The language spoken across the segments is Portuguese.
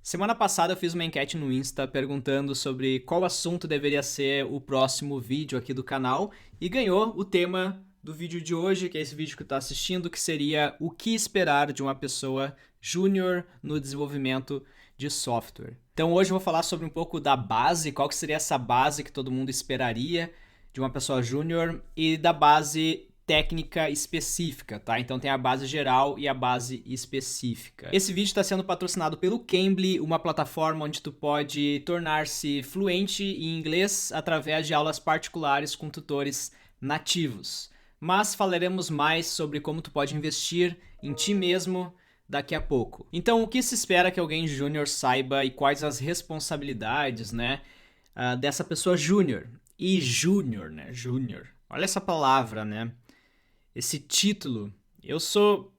Semana passada eu fiz uma enquete no Insta perguntando sobre qual assunto deveria ser o próximo vídeo aqui do canal e ganhou o tema do vídeo de hoje, que é esse vídeo que tu está assistindo, que seria o que esperar de uma pessoa júnior no desenvolvimento de software. Então hoje eu vou falar sobre um pouco da base, qual que seria essa base que todo mundo esperaria de uma pessoa júnior e da base técnica específica, tá? Então tem a base geral e a base específica. Esse vídeo está sendo patrocinado pelo Cambly, uma plataforma onde tu pode tornar-se fluente em inglês através de aulas particulares com tutores nativos. Mas falaremos mais sobre como tu pode investir em ti mesmo daqui a pouco. Então, o que se espera que alguém júnior saiba e quais as responsabilidades, né, dessa pessoa júnior? E júnior, né? Júnior. Olha essa palavra, né? Esse título, eu sou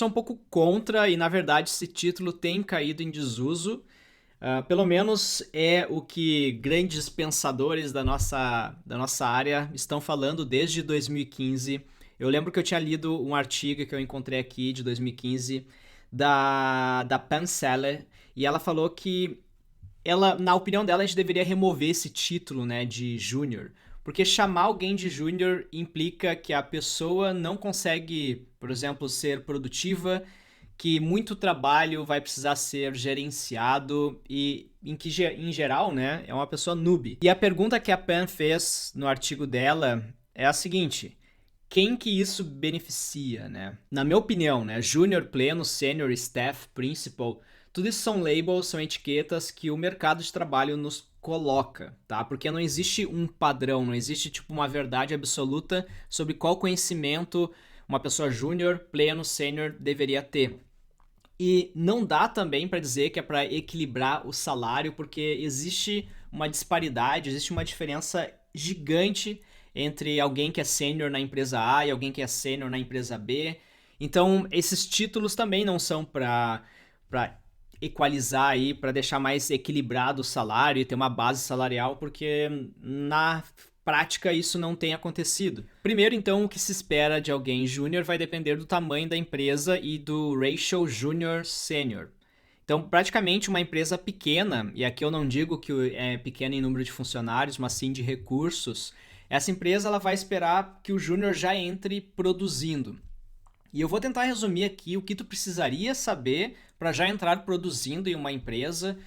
um pouco contra e na verdade esse título tem caído em desuso. Pelo menos é o que grandes pensadores da nossa área estão falando desde 2015. Eu lembro que eu tinha lido um artigo que eu encontrei aqui de 2015 da Pam Seller e ela falou que na opinião dela, a gente deveria remover esse título, né, de júnior, porque chamar alguém de júnior implica que a pessoa não consegue, por exemplo, ser produtiva, que muito trabalho vai precisar ser gerenciado e em geral, né, é uma pessoa noob. E a pergunta que a Pam fez no artigo dela é a seguinte: quem que isso beneficia, né? Na minha opinião, né, júnior, pleno, sênior, staff, principal, tudo isso são labels, são etiquetas que o mercado de trabalho nos coloca, tá? Porque não existe um padrão, não existe tipo uma verdade absoluta sobre qual conhecimento uma pessoa júnior, pleno, sênior deveria ter. E não dá também para dizer que é para equilibrar o salário, porque existe uma disparidade, existe uma diferença gigante entre alguém que é sênior na empresa A e alguém que é sênior na empresa B. Então, esses títulos também não são para equalizar aí, para deixar mais equilibrado o salário e ter uma base salarial, porque na prática isso não tem acontecido. Primeiro, então, o que se espera de alguém júnior vai depender do tamanho da empresa e do ratio júnior-sênior. Então, praticamente uma empresa pequena, e aqui eu não digo que é pequena em número de funcionários, mas sim de recursos, essa empresa ela vai esperar que o júnior já entre produzindo. E eu vou tentar resumir aqui o que tu precisaria saber para já entrar produzindo em uma empresa,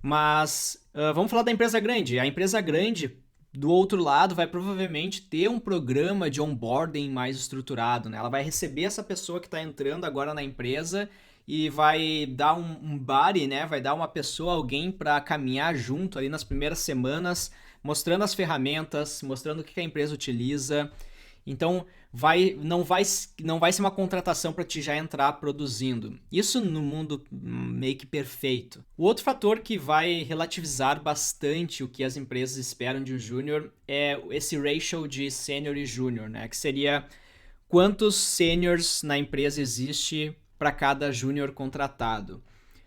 mas vamos falar da empresa grande. A empresa grande, do outro lado, vai provavelmente ter um programa de onboarding mais estruturado, né? Ela vai receber essa pessoa que está entrando agora na empresa e vai dar um buddy, né? Vai dar uma pessoa, alguém para caminhar junto ali nas primeiras semanas, mostrando as ferramentas, mostrando o que a empresa utiliza. Então, não vai ser uma contratação para te já entrar produzindo. Isso no mundo meio que perfeito. O outro fator que vai relativizar bastante o que as empresas esperam de um júnior é esse ratio de sênior e júnior, né? Que seria quantos sêniors na empresa existe para cada júnior contratado.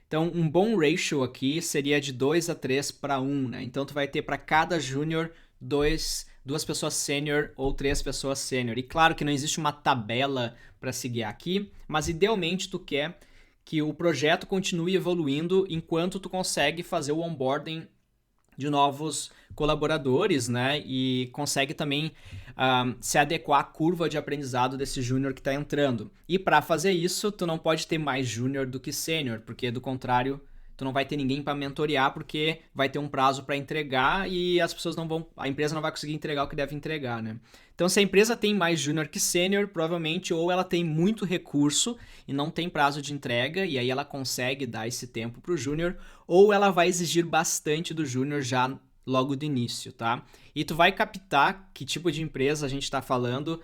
Então, um bom ratio aqui seria de 2 a 3 para 1, né? Então, tu vai ter para cada júnior duas pessoas sênior ou 3 pessoas sênior. E claro que não existe uma tabela para seguir aqui, mas idealmente tu quer que o projeto continue evoluindo enquanto tu consegue fazer o onboarding de novos colaboradores, né? E consegue também se adequar à curva de aprendizado desse júnior que está entrando. E para fazer isso, tu não pode ter mais júnior do que sênior, porque do contrário, tu não vai ter ninguém para mentorear, porque vai ter um prazo para entregar e as pessoas não vão, a empresa não vai conseguir entregar o que deve entregar, né? Então, se a empresa tem mais júnior que sênior, provavelmente ou ela tem muito recurso e não tem prazo de entrega, e aí ela consegue dar esse tempo para o júnior, ou ela vai exigir bastante do júnior já logo do início, tá? E tu vai captar que tipo de empresa a gente está falando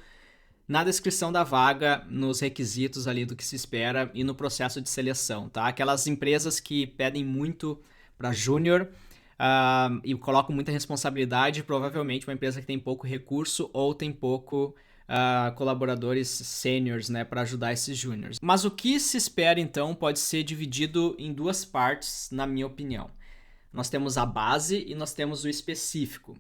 na descrição da vaga, nos requisitos ali do que se espera e no processo de seleção, tá? Aquelas empresas que pedem muito para júnior e colocam muita responsabilidade, provavelmente uma empresa que tem pouco recurso ou tem pouco colaboradores sêniors, né, para ajudar esses júniors. Mas o que se espera então pode ser dividido em duas partes, na minha opinião. Nós temos a base e nós temos o específico.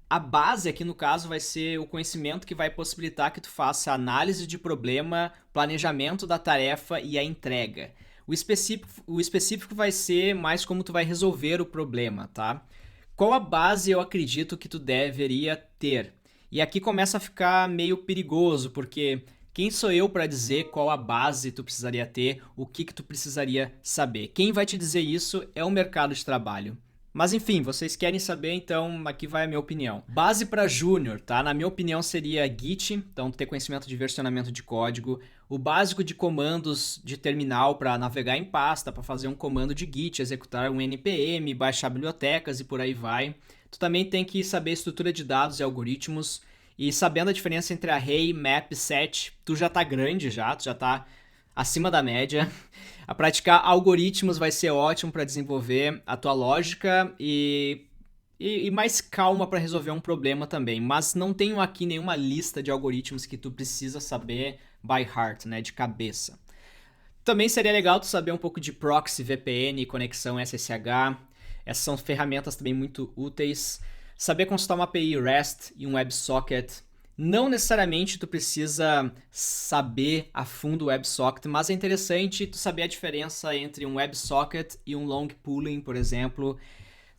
A base aqui no caso vai ser o conhecimento que vai possibilitar que tu faça análise de problema, planejamento da tarefa e a entrega. O específico vai ser mais como tu vai resolver o problema, tá? Qual a base eu acredito que tu deveria ter? E aqui começa a ficar meio perigoso, porque quem sou eu para dizer qual a base tu precisaria ter, o que tu precisaria saber? Quem vai te dizer isso é o mercado de trabalho. Mas enfim, vocês querem saber, então aqui vai a minha opinião. Base para júnior, tá? Na minha opinião seria Git, então ter conhecimento de versionamento de código, o básico de comandos de terminal para navegar em pasta, para fazer um comando de Git, executar um npm, baixar bibliotecas e por aí vai. Tu também tem que saber estrutura de dados e algoritmos, e sabendo a diferença entre array, map, set, tu já tá grande tu já tá acima da média. A praticar algoritmos vai ser ótimo para desenvolver a tua lógica e mais calma para resolver um problema também. Mas não tenho aqui nenhuma lista de algoritmos que tu precisa saber by heart, né, de cabeça. Também seria legal tu saber um pouco de proxy, VPN, conexão SSH. Essas são ferramentas também muito úteis. Saber consultar uma API REST e um WebSocket. Não necessariamente tu precisa saber a fundo o WebSocket, mas é interessante tu saber a diferença entre um WebSocket e um long pooling, por exemplo.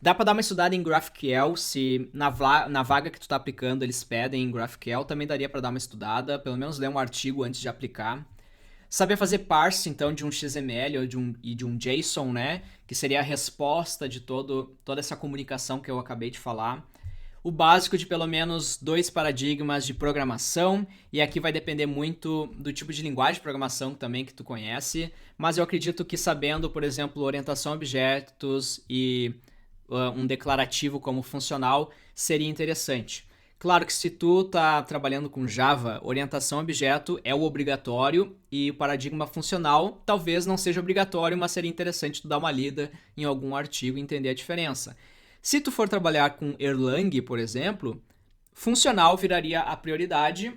Dá para dar uma estudada em GraphQL, se na vaga que tu tá aplicando eles pedem em GraphQL, também daria para dar uma estudada, pelo menos ler um artigo antes de aplicar. Saber fazer parse, então, de um XML e de um JSON, né? Que seria a resposta de toda essa comunicação que eu acabei de falar. O básico de pelo menos 2 paradigmas de programação, e aqui vai depender muito do tipo de linguagem de programação também que tu conhece, mas eu acredito que sabendo, por exemplo, orientação a objetos e um declarativo como funcional seria interessante. Claro que se tu tá trabalhando com Java, orientação a objeto é o obrigatório e o paradigma funcional talvez não seja obrigatório, mas seria interessante tu dar uma lida em algum artigo e entender a diferença. Se tu for trabalhar com Erlang, por exemplo, funcional viraria a prioridade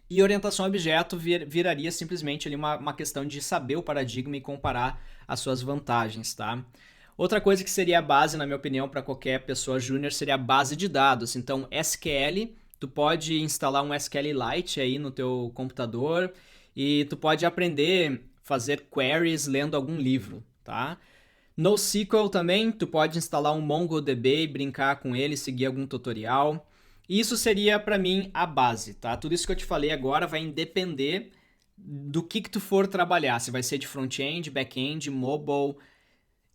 e orientação a objeto viraria simplesmente ali uma questão de saber o paradigma e comparar as suas vantagens, tá? Outra coisa que seria a base, na minha opinião, para qualquer pessoa júnior seria a base de dados. Então, SQL, tu pode instalar um SQLite aí no teu computador e tu pode aprender a fazer queries lendo algum livro, tá? NoSQL também, tu pode instalar um MongoDB, brincar com ele, seguir algum tutorial. Isso seria para mim a base, tá? Tudo isso que eu te falei agora vai depender do que tu for trabalhar, se vai ser de front-end, back-end, mobile.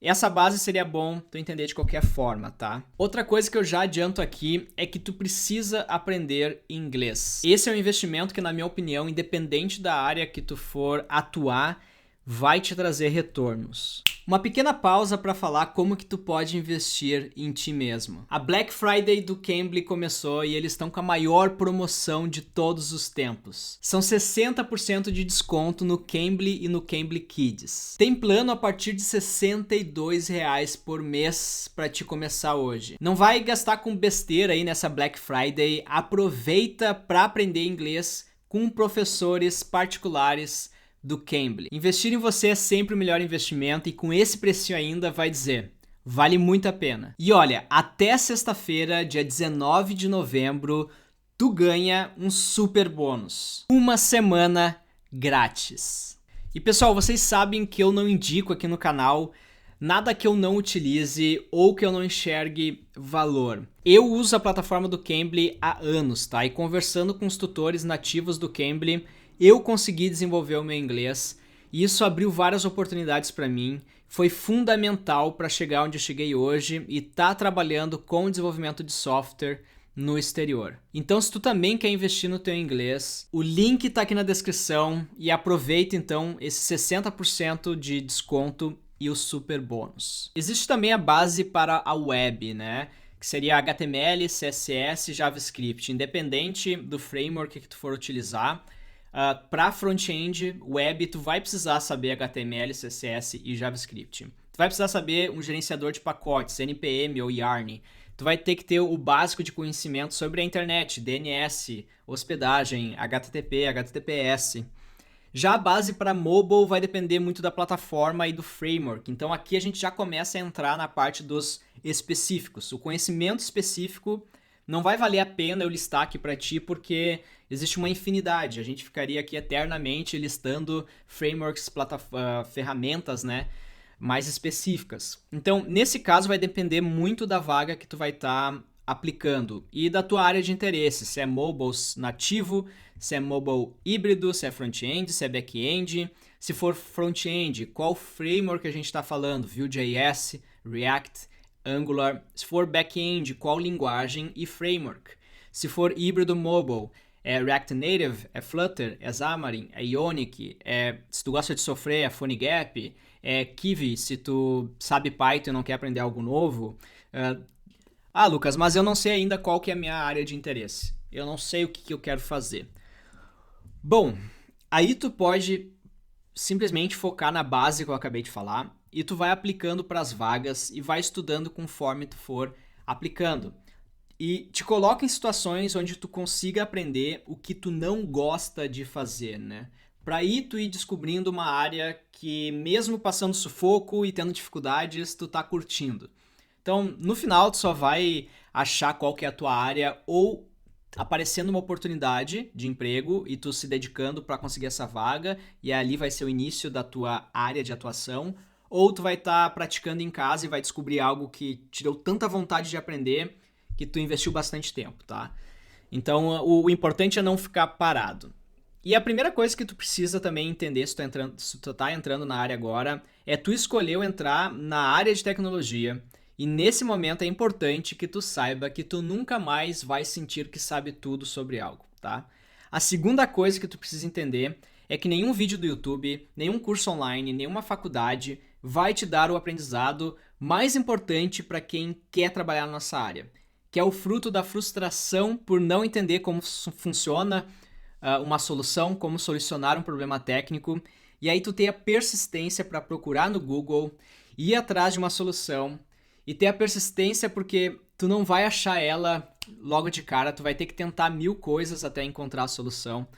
Essa base seria bom tu entender de qualquer forma, tá? Outra coisa que eu já adianto aqui é que tu precisa aprender inglês. Esse é um investimento que, na minha opinião, independente da área que tu for atuar, vai te trazer retornos. Uma pequena pausa para falar como que tu pode investir em ti mesmo. A Black Friday do Cambly começou e eles estão com a maior promoção de todos os tempos. São 60% de desconto no Cambly e no Cambly Kids. Tem plano a partir de R$ 62 por mês para te começar hoje. Não vai gastar com besteira aí nessa Black Friday. Aproveita para aprender inglês com professores particulares do Cambly. Investir em você é sempre o melhor investimento e com esse precinho ainda vai dizer, vale muito a pena. E olha, até sexta-feira, dia 19 de novembro, tu ganha um super bônus. Uma semana grátis. E pessoal, vocês sabem que eu não indico aqui no canal nada que eu não utilize ou que eu não enxergue valor. Eu uso a plataforma do Cambly há anos, tá? E conversando com os tutores nativos do Cambly, eu consegui desenvolver o meu inglês e isso abriu várias oportunidades para mim. Foi fundamental para chegar onde eu cheguei hoje e tá trabalhando com o desenvolvimento de software no exterior. Então, se tu também quer investir no teu inglês, o link tá aqui na descrição e aproveita então esse 60% de desconto e o super bônus. Existe também a base para a web, né? Que seria HTML, CSS, JavaScript, independente do framework que tu for utilizar. Para front-end web, tu vai precisar saber HTML, CSS e JavaScript. Tu vai precisar saber um gerenciador de pacotes, NPM ou Yarn. Tu vai ter que ter o básico de conhecimento sobre a internet, DNS, hospedagem, HTTP, HTTPS. Já a base para mobile vai depender muito da plataforma e do framework. Então aqui a gente já começa a entrar na parte dos específicos. O conhecimento específico não vai valer a pena eu listar aqui para ti porque existe uma infinidade. A gente ficaria aqui eternamente listando frameworks, ferramentas, né, mais específicas. Então, nesse caso vai depender muito da vaga que tu vai estar aplicando e da tua área de interesse, se é mobile nativo, se é mobile híbrido, se é front-end, se é back-end. Se for front-end, qual framework a gente está falando? Vue.js, React, Angular. Se for back-end, qual linguagem e framework? Se for híbrido mobile, é React Native, é Flutter, é Xamarin, é Ionic, se tu gosta de sofrer, é PhoneGap, é Kivy, se tu sabe Python e não quer aprender algo novo. Lucas, mas eu não sei ainda qual que é a minha área de interesse. Eu não sei o que eu quero fazer. Bom, aí tu pode simplesmente focar na base que eu acabei de falar e tu vai aplicando para as vagas e vai estudando conforme tu for aplicando. E te coloca em situações onde tu consiga aprender o que tu não gosta de fazer, né? Para aí tu ir descobrindo uma área que mesmo passando sufoco e tendo dificuldades, tu tá curtindo. Então, no final, tu só vai achar qual que é a tua área ou aparecendo uma oportunidade de emprego e tu se dedicando para conseguir essa vaga e ali vai ser o início da tua área de atuação, ou tu vai estar praticando em casa e vai descobrir algo que te deu tanta vontade de aprender que tu investiu bastante tempo, tá? Então, o importante é não ficar parado. E a primeira coisa que tu precisa também entender se tu tá entrando na área agora é tu escolheu entrar na área de tecnologia. E nesse momento é importante que tu saiba que tu nunca mais vai sentir que sabe tudo sobre algo, tá? A segunda coisa que tu precisa entender é que nenhum vídeo do YouTube, nenhum curso online, nenhuma faculdade vai te dar o aprendizado mais importante para quem quer trabalhar na nossa área, que é o fruto da frustração por não entender como funciona uma solução, como solucionar um problema técnico, e aí tu ter a persistência para procurar no Google, ir atrás de uma solução, e ter a persistência porque tu não vai achar ela logo de cara, tu vai ter que tentar 1000 coisas até encontrar a solução.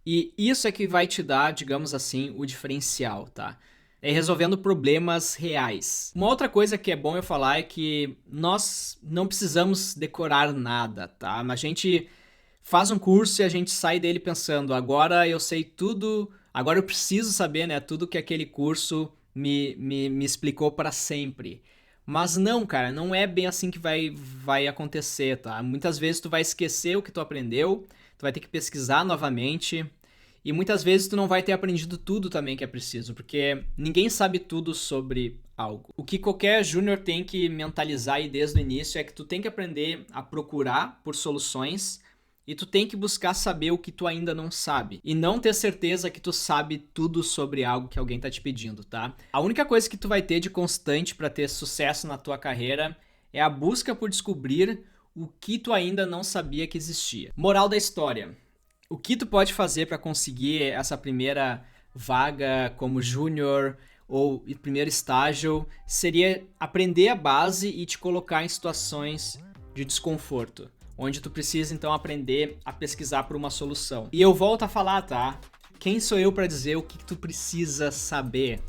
E isso é que vai te dar, digamos assim, o diferencial, tá? É resolvendo problemas reais. Uma outra coisa que é bom eu falar é que nós não precisamos decorar nada, tá? A gente faz um curso e a gente sai dele pensando, agora eu sei tudo, agora eu preciso saber, né, tudo que aquele curso me explicou para sempre. Mas não, cara, não é bem assim que vai acontecer, tá? Muitas vezes tu vai esquecer o que tu aprendeu, tu vai ter que pesquisar novamente, e muitas vezes tu não vai ter aprendido tudo também que é preciso, porque ninguém sabe tudo sobre algo. O que qualquer júnior tem que mentalizar aí desde o início é que tu tem que aprender a procurar por soluções e tu tem que buscar saber o que tu ainda não sabe. E não ter certeza que tu sabe tudo sobre algo que alguém tá te pedindo, tá? A única coisa que tu vai ter de constante para ter sucesso na tua carreira é a busca por descobrir o que tu ainda não sabia que existia. Moral da história. O que tu pode fazer para conseguir essa primeira vaga como júnior ou primeiro estágio seria aprender a base e te colocar em situações de desconforto, onde tu precisa então aprender a pesquisar por uma solução. E eu volto a falar, tá? Quem sou eu para dizer o que tu precisa saber?